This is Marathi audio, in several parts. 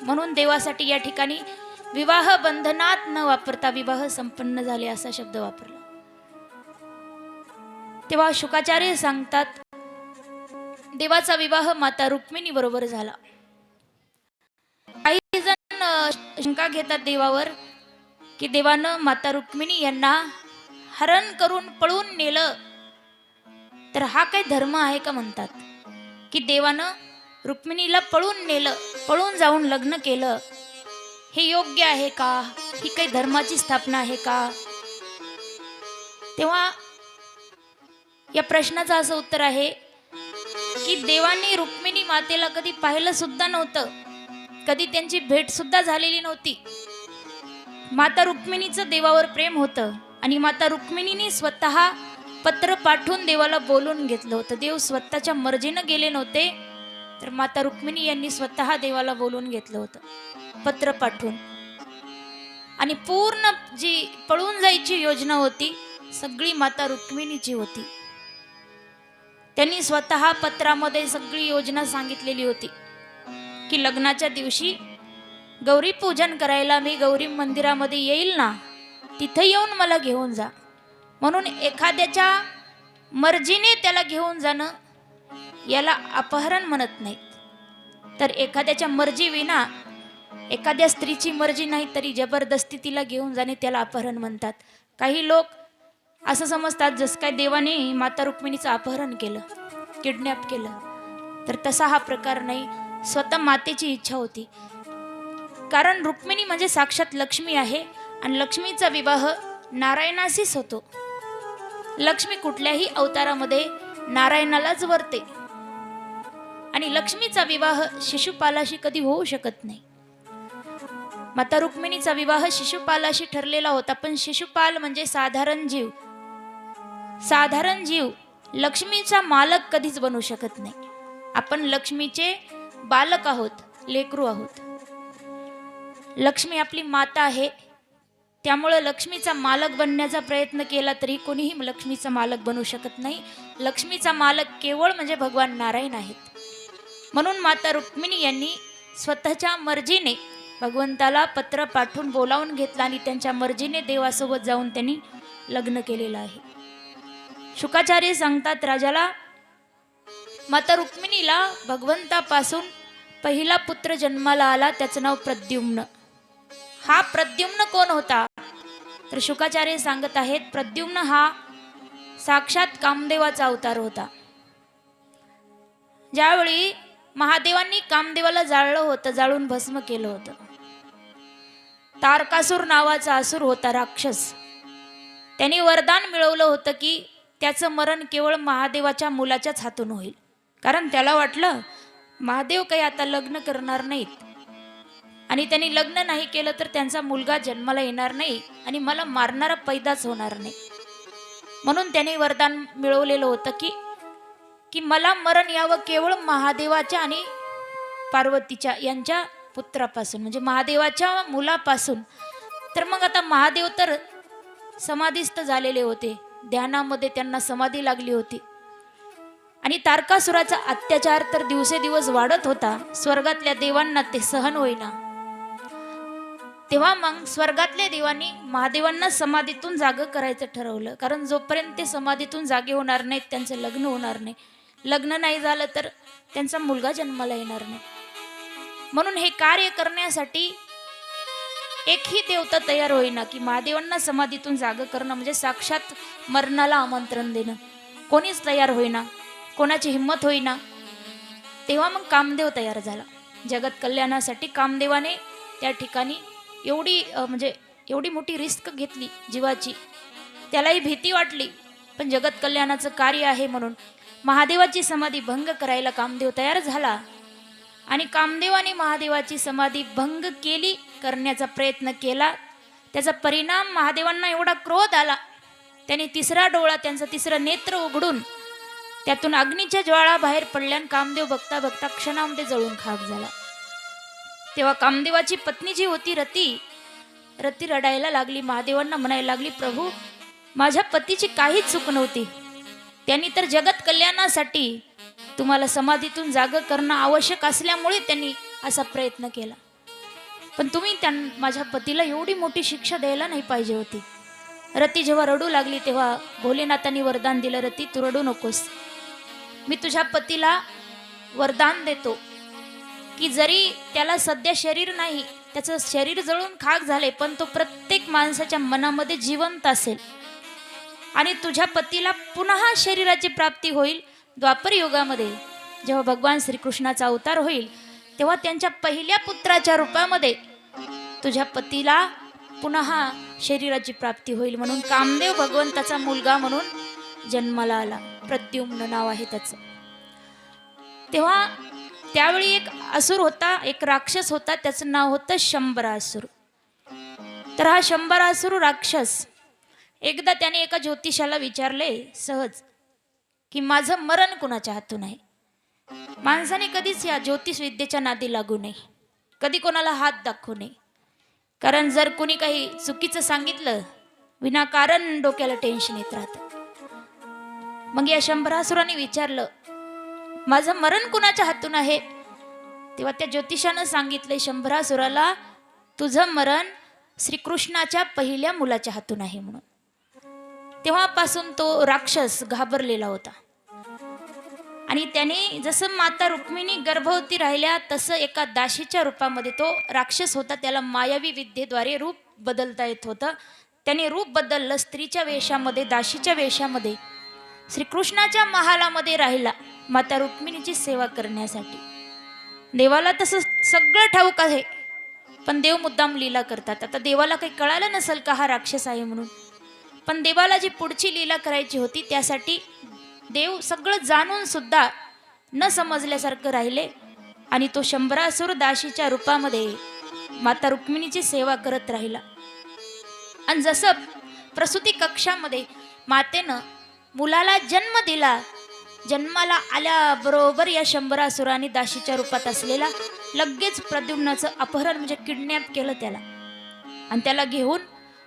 म्हणून देवासाठी या ठिकाणी विवाह बंधनात न वापरता विवाह संपन्न झाले असा शब्द वापरला. तेव्हा शुकाचार्य सांगतात देवाचा विवाह माता रुक्मिणी बरोबर झाला. काही जण शंका घेतात देवावर की देवानं माता रुक्मिणी यांना हरण करून पळून नेलं तर हा काय धर्म आहे का म्हणतात. की देवानं रुक्मिणीला पळून नेलं, पळून जाऊन लग्न केलं, हे योग्य आहे का? ही काही धर्माची स्थापना आहे का? तेव्हा या प्रश्नाचं असं उत्तर आहे की देवाने रुक्मिणी मातेला कधी पाहिलं सुद्धा नव्हतं, कधी त्यांची भेट सुद्धा झालेली नव्हती. माता रुक्मिणीचं देवावर प्रेम होतं आणि माता रुक्मिणीने स्वतः पत्र पाठवून देवाला बोलून घेतलं होतं. देव स्वतःच्या मर्जीनं गेले नव्हते, तर माता रुक्मिणी यांनी स्वतः देवाला बोलून घेतलं होतं पत्र पाठवून. आणि पूर्ण जी पळून जायची योजना होती सगळी माता रुक्मिणीची होती. त्यांनी स्वतः पत्रामध्ये सगळी योजना सांगितलेली होती की लग्नाच्या दिवशी गौरी पूजन करायला मी गौरी मंदिरामध्ये येईल ना, तिथे येऊन मला घेऊन जा. म्हणून एखाद्याच्या मर्जीने त्याला घेऊन जाणं याला अपहरण म्हणत नाही, तर एखाद्याच्या मर्जी विना, एखाद्या स्त्रीची मर्जी नाही तरी जबरदस्ती तिला घेऊन जाणे त्याला अपहरण म्हणतात. काही लोक असं समजतात जसं काय देवाने माता रुक्मिणीचं अपहरण केलं, किडनॅप केलं, तर तसा हा प्रकार नाही. स्वतः मातेची इच्छा होती. कारण रुक्मिणी म्हणजे साक्षात लक्ष्मी आहे आणि लक्ष्मीचा विवाह नारायणाशीच होतो. लक्ष्मी कुठल्याही अवतारामध्ये नारायणालाच वरते आणि लक्ष्मीचा विवाह शिशुपालाशी कधी होऊ शकत नाही. माता रुक्मिणीचा विवाह शिशुपालाशी ठरलेला होता, पण शिशुपाल म्हणजे साधारण जीव. साधारण जीव लक्ष्मीचा मालक कधीच बनू शकत नाही. आपण लक्ष्मीचे बालक आहोत, लेकरू आहोत. लक्ष्मी आपली माता आहे, त्यामुळे लक्ष्मीचा मालक बनण्याचा प्रयत्न केला तरी कोणीही लक्ष्मीचा मालक बनू शकत नाही. लक्ष्मीचा मालक केवळ म्हणजे भगवान नारायण आहेत. म्हणून माता रुक्मिणी यांनी स्वतःच्या मर्जीने भगवंताला पत्र पाठवून बोलावून घेतला आणि त्यांच्या मर्जीने देवासोबत जाऊन त्यांनी लग्न केलेलं आहे. शुकाचार्य सांगतात राजाला माता रुक्मिणीला भगवंतापासून पहिला पुत्र जन्माला आला, त्याचं नाव प्रद्युम्न. हा प्रद्युम्न कोण होता? तर शुकाचार्य सांगत आहेत प्रद्युम्न हा साक्षात कामदेवाचा अवतार होता. ज्यावेळी महादेवांनी कामदेवाला जाळलं होतं, जाळून भस्म केलं होतं, तारकासूर नावाचा असुर होता, राक्षस. त्यांनी वरदान मिळवलं होतं की त्याचं मरण केवळ महादेवाच्या मुलाच्याच हातून होईल. कारण त्याला वाटलं महादेव काही आता लग्न करणार नाहीत आणि त्यांनी लग्न नाही केलं तर त्यांचा मुलगा जन्माला येणार नाही आणि मला मारणारा पैदाच होणार नाही. म्हणून त्याने वरदान मिळवलेलं होतं की मला मरण यावं केवळ महादेवाच्या आणि पार्वतीच्या यांच्या पुत्रापासून, म्हणजे महादेवाच्या मुलापासून. तर मग आता महादेव तर समाधीस्थ झालेले होते, ध्यानामध्ये त्यांना समाधी लागली होती आणि तारकासुराचा अत्याचार तर दिवसेदिवस वाढत होता. स्वर्गातल्या देवांना ते सहन होईना. तेव्हा मग स्वर्गातल्या देवांनी महादेवांना समाधीतून जाग करायचं ठरवलं. कारण जोपर्यंत ते समाधीतून जागे होणार नाहीत त्यांचं लग्न होणार नाही. लग्न नाही झालं तर त्यांचा मुलगा जन्माला येणार नाही. म्हणून हे कार्य करण्यासाठी एकही देवता तयार होईना की महादेवांना समाधीतून जाग करणं म्हणजे साक्षात मरणाला आमंत्रण देणं. कोणीच तयार होईना, कोणाची हिंमत होईना. तेव्हा मग कामदेव तयार झाला. जगत कल्याणासाठी कामदेवाने त्या ठिकाणी एवढी मोठी रिस्क घेतली जीवाची. त्यालाही भीती वाटली, पण जगत कल्याणाचं कार्य आहे म्हणून महादेवाची समाधी भंग करायला कामदेव तयार झाला. आणि कामदेवाने महादेवाची समाधी भंग केली, करण्याचा प्रयत्न केला. त्याचा परिणाम महादेवांना एवढा क्रोध आला, त्याने तिसरा डोळा, त्यांचं तिसरं नेत्र उघडून त्यातून अग्नीच्या ज्वाळा बाहेर पडल्या आणि कामदेव बघता बघता क्षणामध्ये जळून खाक झाला. तेव्हा कामदेवाची पत्नी जी होती रती रडायला लागली. महादेवांना म्हणायला लागली, प्रभू माझ्या पतीची काहीच चूक नव्हती, त्यांनी तर जगत कल्याणासाठी तुम्हाला समाधीतून जाग करणं आवश्यक असल्यामुळे त्यांनी असा प्रयत्न केला. पण तुम्ही माझ्या पतीला एवढी मोठी शिक्षा द्यायला नाही पाहिजे होती. रती जेव्हा रडू लागली तेव्हा भोलेनाथांनी वरदान दिलं, रती तू रडू नकोस. मी तुझ्या पतीला वरदान देतो की जरी त्याला सध्या शरीर नाही, त्याचं शरीर जळून खाक झाले, पण तो प्रत्येक माणसाच्या मनामध्ये जिवंत असेल. आणि तुझ्या पतीला पुन्हा शरीराची प्राप्ती होईल. द्वापर युगामध्ये जेव्हा भगवान श्रीकृष्णाचा अवतार होईल तेव्हा त्यांच्या पहिल्या पुत्राच्या रूपामध्ये तुझ्या पतीला पुन्हा शरीराची प्राप्ती होईल. म्हणून कामदेव भगवंताचा मुलगा म्हणून जन्माला आला. प्रद्युम्न नाव आहे त्याचं. तेव्हा त्यावेळी एक असुर होता, एक राक्षस होता, त्याचं नाव होतं शंबरासुर. तर हा शंबरासुर राक्षस एकदा त्याने एका ज्योतिषाला विचारले सहज की माझं मरण कुणाच्या हातून आहे. माणसाने कधीच या ज्योतिष विद्येच्या नादी लागू नये, कधी कोणाला हात दाखवू नये. कारण जर कोणी काही चुकीचं सांगितलं विनाकारण डोक्याला टेन्शन येत राहतं. मग या शंभरासुराने विचारलं माझं मरण कुणाच्या हातून आहे. तेव्हा त्या ज्योतिषानं सांगितले शंभरासुराला तुझं मरण श्रीकृष्णाच्या पहिल्या मुलाच्या हातून आहे म्हणून. तेव्हापासून तो राक्षस घाबरलेला होता. आणि त्याने जसं माता रुक्मिणी गर्भवती राहिल्या तसं एका दाशीच्या रूपामध्ये तो राक्षस होता. त्याला मायावी विद्येद्वारे रूप बदलता येत होतं. त्याने रूप बदललं, स्त्रीच्या वेशामध्ये, दाशीच्या वेशामध्ये श्रीकृष्णाच्या महालामध्ये राहिला माता रुक्मिणीची सेवा करण्यासाठी. देवाला तसं सगळं ठाऊक आहे, पण देव मुद्दाम लीला करतात. आता देवाला काही कळालं नसेल का हा राक्षस आहे म्हणून, पण देवाला जी पुढची लीला करायची होती त्यासाठी देव सगळं जाणून सुद्धा न समजल्यासारखं राहिले. आणि तो शंभरासुर दाशीच्या रूपामध्ये माता रुक्मिणीची सेवा करत राहिला. आणि जसं प्रसूती कक्षामध्ये मातेनं मुलाला जन्म दिला, जन्माला आल्याबरोबर या शंभरासुराने दाशीच्या रूपात असलेला लगेच प्रद्युम्नाचं अपहरण म्हणजे किडनॅप केलं त्याला. आणि त्याला घेऊन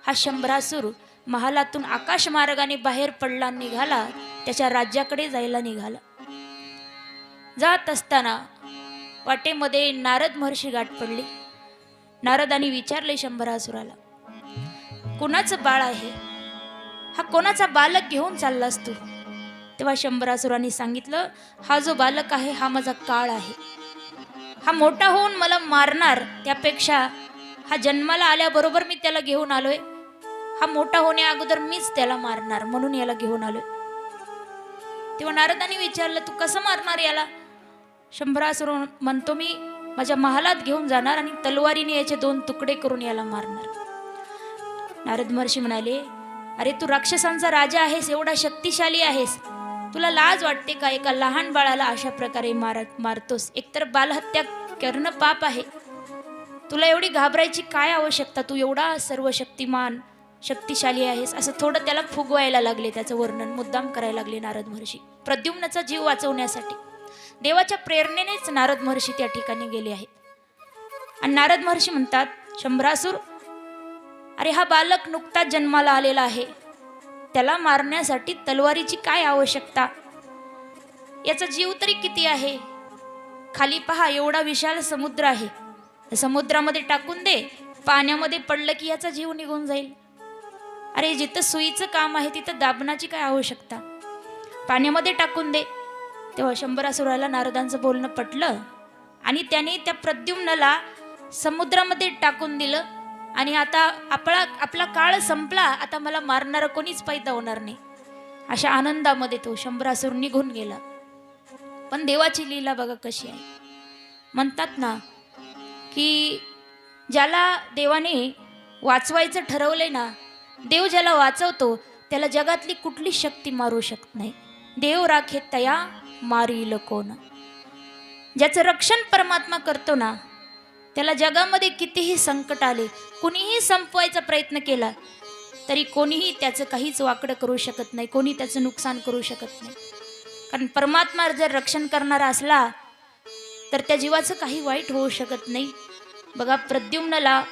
हा शंभरासुर महालातून आकाश मार्गाने बाहेर पडला, निघाला, त्याच्या राज्याकडे जायला निघाला. जात असताना वाटेमध्ये नारद महर्षी गाठ पडली. नारदांनी विचारले शंभरासुराला कोणाचं बाळ आहे, हा कोणाचा बालक घेऊन चाललास तू. तेव्हा शंभरासुरांनी सांगितलं हा जो बालक आहे हा माझा काळ आहे. हा मोठा होऊन मला मारणार, त्यापेक्षा हा जन्माला आल्याबरोबर मी त्याला घेऊन आलोय. हा मोठा होण्या अगोदर मीच त्याला मारणार, म्हणून याला घेऊन आलोय. तेव्हा नारदांनी विचारलं तू कसं मारणार याला. शंभरासुर म्हणतो मी माझ्या महालात घेऊन जाणार आणि तलवारीने याचे 2 तुकडे करून याला मारणार. नारद महर्षी म्हणाले अरे तू राक्षसांचा राजा आहेस, एवढा शक्तिशाली आहेस, तुला लाज वाटते का एका लहान बाळाला अशा प्रकारे मारतोस. एकतर बालहत्या करणं पाप आहे, तुला एवढी घाबरायची काय आवश्यकता, तू एवढा सर्व शक्तिमान शक्तिशाली आहेस. असं थोडं त्याला फुगवायला लागले, त्याचं वर्णन मुद्दाम करायला लागले नारद महर्षी. प्रद्युम्नाचा जीव वाचवण्यासाठी देवाच्या प्रेरणेनेच नारद महर्षी त्या ठिकाणी गेले आहेत. आणि नारद महर्षी म्हणतात शंभरासुर अरे हा बालक नुकताच जन्माला आलेला आहे, त्याला मारण्यासाठी तलवारीची काय आवश्यकता, याचा जीव तरी किती आहे. खाली पहा एवढा विशाल समुद्र आहे, समुद्रामध्ये टाकून दे, पाण्यामध्ये पडलं की याचा जीव निघून जाईल. अरे जिथं सुईचं काम आहे तिथं दाबनाची काय आवश्यकता, पाण्यामध्ये टाकून दे. तेव्हा शंभरासुराला नारदांचं बोलणं पटलं आणि त्याने त्या प्रद्युम्नाला समुद्रामध्ये टाकून दिलं. आणि आता आपला काळ संपला, आता मला मारणारं कोणीच पैदा होणार नाही, अशा आनंदामध्ये तो शंभरासुर निघून गेला. पण देवाची लीला बघा कशी आहे. म्हणतात ना की ज्याला देवाने वाचवायचं ठरवलंय ना, देव ज्याला वाचवतो त्याला जगातली कुठली शक्ती मारू शकत नाही. देव राखे तया मारील कोण. ज्याचं रक्षण परमात्मा करतो ना त्याला जगामध्ये कितीही संकट आले, कुणीही संपवायचा प्रयत्न केला तरी कोणीही त्याचं काहीच वाकडं करू शकत नाही, कोणी त्याचं नुकसान करू शकत नाही. कारण परमात्मा जर रक्षण करणारा असला तर त्या जीवाचं काही वाईट होऊ शकत नाही. बघा प्रद्युम्नाला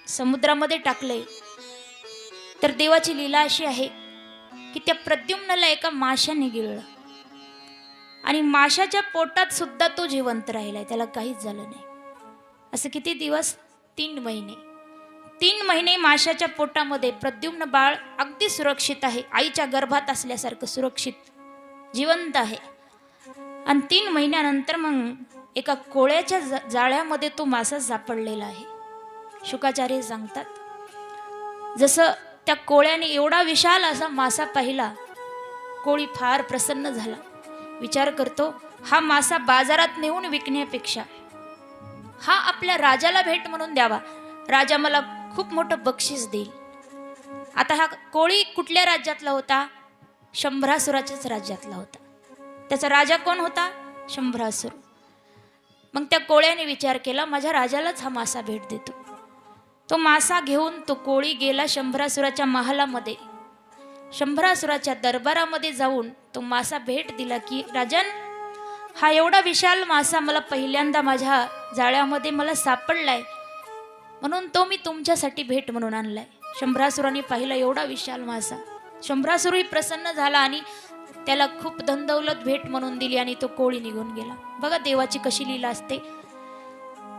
समुद्रामध्ये टाकलंय तर देवाची लीला अशी आहे की त्या प्रद्युम्नाला एका माशाने गिळलं आणि माशाच्या पोटात सुद्धा तो जिवंत राहिलाय, त्याला काहीच झालं नाही. असं किती दिवस 3 महिने 3 महिने माशाच्या पोटामध्ये प्रद्युम्न बाळ अगदी सुरक्षित आहे, आईच्या गर्भात असल्यासारखं सुरक्षित जिवंत आहे. आणि 3 महिन्यानंतर मग एका कोळ्याच्या जाळ्यामध्ये तो मासा सापडलेला आहे. शुकाचार्य सांगतात, जसं त्या कोळ्याने एवढा विशाल असा मासा पाहिला, कोळी फार प्रसन्न झाला. विचार करतो, हा मासा बाजारात नेऊन विकण्यापेक्षा हा आपल्या राजाला भेट म्हणून द्यावा, राजा मला खूप मोठं बक्षीस देईल. आता हा कोळी कुठल्या राज्यातला होता? शंभरासुराच्याच राज्यातला होता. त्याचा राजा कोण होता? शंभरासुर. मग त्या कोळ्याने विचार केला, माझ्या राजालाच हा मासा भेट देतो. तो मासा घेऊन तो कोळी गेला शंभरासुराच्या महालामध्ये. शंभरासुराच्या दरबारामध्ये जाऊन तो मासा भेट दिला की, राजन, हा एवढा विशाल मासा मला पहिल्यांदा माझ्या जाळ्यामध्ये मला सापडलाय, म्हणून तो मी तुमच्यासाठी भेट म्हणून आणलाय. शंभरासुराने पाहिला एवढा विशाल मासा. शंभरासुरही प्रसन्न झाला आणि त्याला खूप धनदौलत भेट म्हणून दिली आणि तो कोळी निघून गेला. बघा देवाची कशी लीला असते.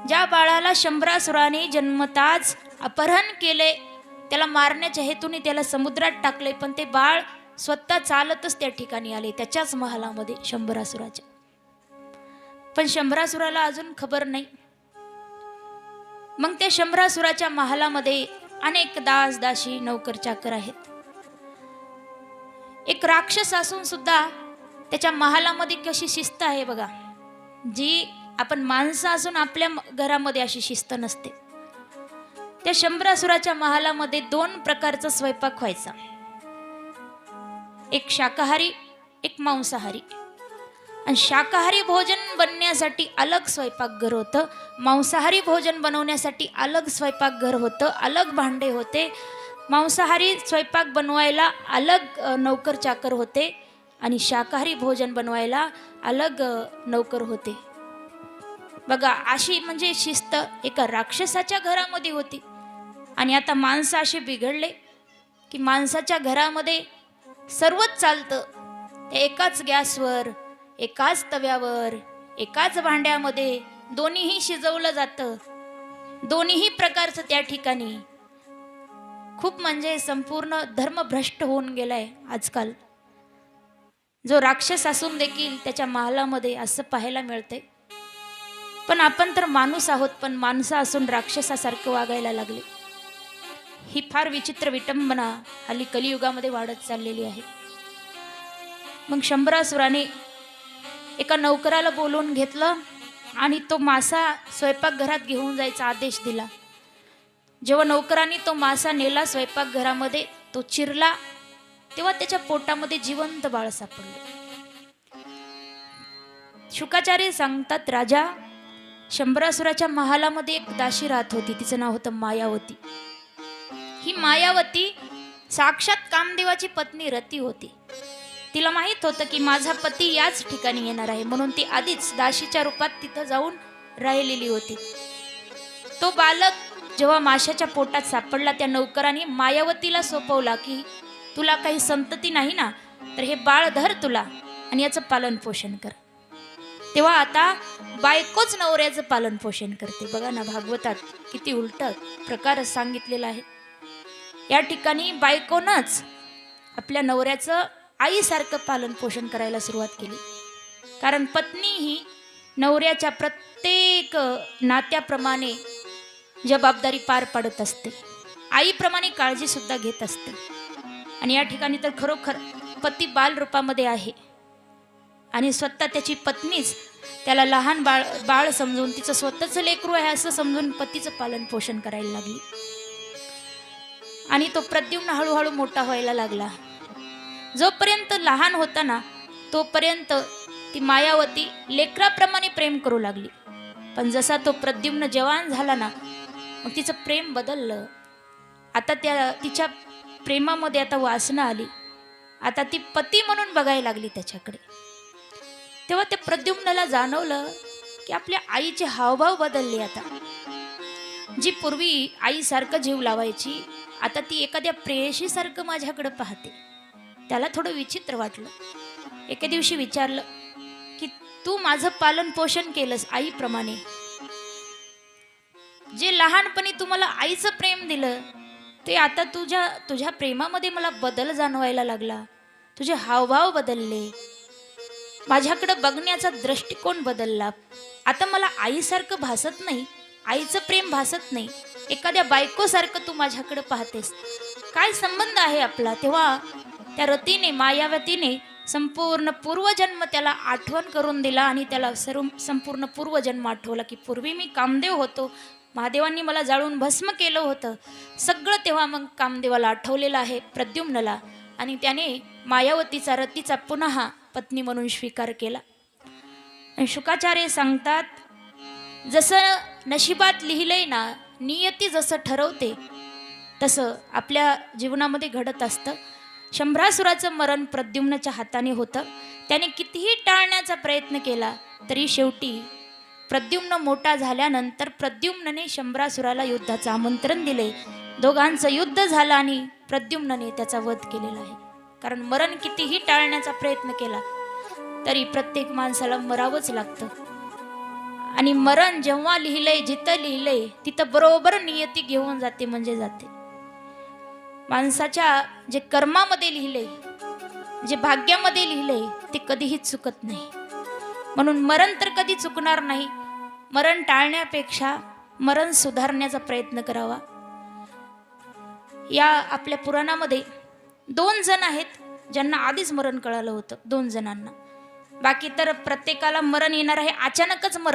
ज्या बाळाला शंभरासुराने जन्मताच अपहरण केले, त्याला मारण्याच्या हेतूने त्याला समुद्रात टाकले, पण ते बाळ स्वतः चालतच त्या ठिकाणी आले, त्याच्याच महालामध्ये शंभरासुराच्या. पण शंभरासुराला अजून खबर नाही. मग त्या शंभरासुराच्या महालामध्ये अनेक दास दासी नौकर चाकर आहेत. एक राक्षस असून सुद्धा त्याच्या महालामध्ये कशी शिस्त आहे बघा, जी आपण माणसं असून आपल्या घरामध्ये अशी शिस्त नसते. त्या शंभरासुराच्या महालामध्ये 2 प्रकारचा स्वयंपाक व्हायचा, एक शाकाहारी एक मांसाहारी. आणि शाकाहारी भोजन बनण्यासाठी अलग स्वयंपाकघर होतं, मांसाहारी भोजन बनवण्यासाठी अलग स्वयंपाकघर होतं, अलग भांडे होते. मांसाहारी स्वयंपाक बनवायला अलग नौकर चाकर होते आणि शाकाहारी भोजन बनवायला अलग नौकर होते. बघा अशी म्हणजे शिस्त एका राक्षसाच्या घरामध्ये होती. आणि आता माणसं असे बिघडले की माणसाच्या घरामध्ये सर्वच चालतं, ते एकाच गॅसवर, एकाच तव्यावर, एकाच भांड्यामध्ये दोन्हीही शिजवलं जातं, दोन्हीही प्रकारचं त्या ठिकाणी. खूप म्हणजे संपूर्ण धर्मभ्रष्ट होऊन गेलाय आजकाल. जो राक्षस असून देखील त्याच्या महालामध्ये असं पाहायला मिळतंय. पण आपण तर माणूस आहोत, पण माणसं असून राक्षसासारखं वागायला लागले. ही फार विचित्र विटंबना हल्ली कलियुगामध्ये वाढत चाललेली आहे. मग शंभरासुराने एका नौकराला बोलवून घेतलं आणि तो मासा स्वयंपाकघरात घेऊन जायचा आदेश दिला. जेव्हा नौकरांनी तो मासा नेला स्वयंपाकघरामध्ये, तो चिरला, तेव्हा त्याच्या पोटामध्ये जिवंत बाळ सापडलं. शुकाचार्य सांगतात, राजा शंभरासुराच्या महालामध्ये एक दासी राहत होती, तिचं नाव होतं मायावती. ही मायावती साक्षात कामदेवाची पत्नी रती होती. तिला माहित होतं की माझा पती याच ठिकाणी येणार आहे, म्हणून ती आधीच दासीच्या रूपात तिथं जाऊन राहिलेली होती. तो बालक जेव्हा माशाच्या पोटात सापडला, त्या नौकराने मायावतीला सोपवला की तुला काही संतती नाही ना, तर हे बाळ धर तुला आणि याचं पालन पोषण कर. तेव्हा आता बायकोच नवऱ्याचं पालन पोषण करते. बघा ना, भागवतात किती उलट प्रकार सांगितलेला आहे. या ठिकाणी बायकोनच आपल्या नवऱ्याचं आईसारखं पालन पोषण करायला सुरुवात केली. कारण पत्नी ही नवऱ्याच्या प्रत्येक नात्याप्रमाणे जबाबदारी पार पाडत असते, आईप्रमाणे काळजी सुद्धा घेत असते. आणि या ठिकाणी तर खरोखर पती बाल रूपामध्ये आहे आणि स्वतः त्याची पत्नीच त्याला लहान बाळ समजून, तिचं स्वतःचं लेकरू आहे असं समजून पतीचं पालन पोषण करायला लागली. आणि तो प्रद्युम्न हळूहळू मोठा व्हायला लागला. जोपर्यंत लहान होता ना, तोपर्यंत ती मायावती लेकराप्रमाणे प्रेम करू लागली. पण जसा तो प्रद्युम्न जवान झाला ना, मग तिचं प्रेम बदललं. आता तिच्या प्रेमामध्ये आता वासना आली. आता ती पती म्हणून बघायला लागली त्याच्याकडे. तेव्हा त्या प्रद्युम्नाला जाणवलं की आपल्या आईचे हावभाव बदलले. आता जी पूर्वी आईसारखं जीव लावायची, आता ती एखाद्या प्रेयशीसारखं माझ्याकडे पाहते. त्याला थोडं विचित्र वाटलं. एके दिवशी विचारलं की तू माझं पालन पोषण केलंस आईप्रमाणे, जे लहानपणी तुम्हाला आईचं प्रेम दिलं ते आता तुझ्या प्रेमामध्ये मला बदल जाणवायला लागला. तुझे हावभाव बदलले, माझ्याकडे बघण्याचा दृष्टिकोन बदलला. आता मला आईसारखं भासत नाही, आईचं प्रेम भासत नाही, एखाद्या बायकोसारखं तू माझ्याकडे पाहतेस. काय संबंध आहे आपला? तेव्हा त्या रतीने, मायावतीने संपूर्ण पूर्वजन्म त्याला आठवण करून दिला आणि त्याला संपूर्ण पूर्वजन्म आठवला की पूर्वी मी कामदेव होतो, महादेवांनी मला जाळून भस्म केलं होतं. सगळं तेव्हा मग कामदेवाला आठवलेलं आहे, प्रद्युम्नला. आणि त्याने मायावतीचा, रतीचा पुन्हा पत्नी म्हणून स्वीकार केला. आणि शुकाचार्य सांगतात, जसं नशिबात लिहिलंय ना, नियती जसं ठरवते तसं आपल्या जीवनामध्ये घडत असतं. शंभरासुराचं मरण प्रद्युम्नच्या हाताने होतं. त्याने कितीही टाळण्याचा प्रयत्न केला तरी शेवटी प्रद्युम्न मोठा झाल्यानंतर प्रद्युम्नने शंभरासुराला युद्धाचं आमंत्रण दिले. दोघांचं युद्ध झालं आणि प्रद्युम्नने त्याचा वध केलेला आहे. कारण मरण कितीही टाळण्याचा प्रयत्न केला तरी प्रत्येक माणसाला मरावंच लागतं. आणि मरण जेव्हा लिहिलंय, जिथं लिहिलंय तिथं बरोबर नियती घेऊन जाते म्हणजे जाते. माणसाच्या जे कर्मामध्ये लिहिलंय, जे भाग्यामध्ये लिहिलंय ते कधीही चुकत नाही. म्हणून मरण तर कधी चुकणार नाही. मरण टाळण्यापेक्षा मरण सुधारण्याचा प्रयत्न करावा. या आपल्या पुराणामध्ये 2 जण आहेत ज्यांना आधीच मरण कळालं होतं, 2 जणांना. बाकी तर प्रत्येकाला मरण येणार आहे, अचानकच मरण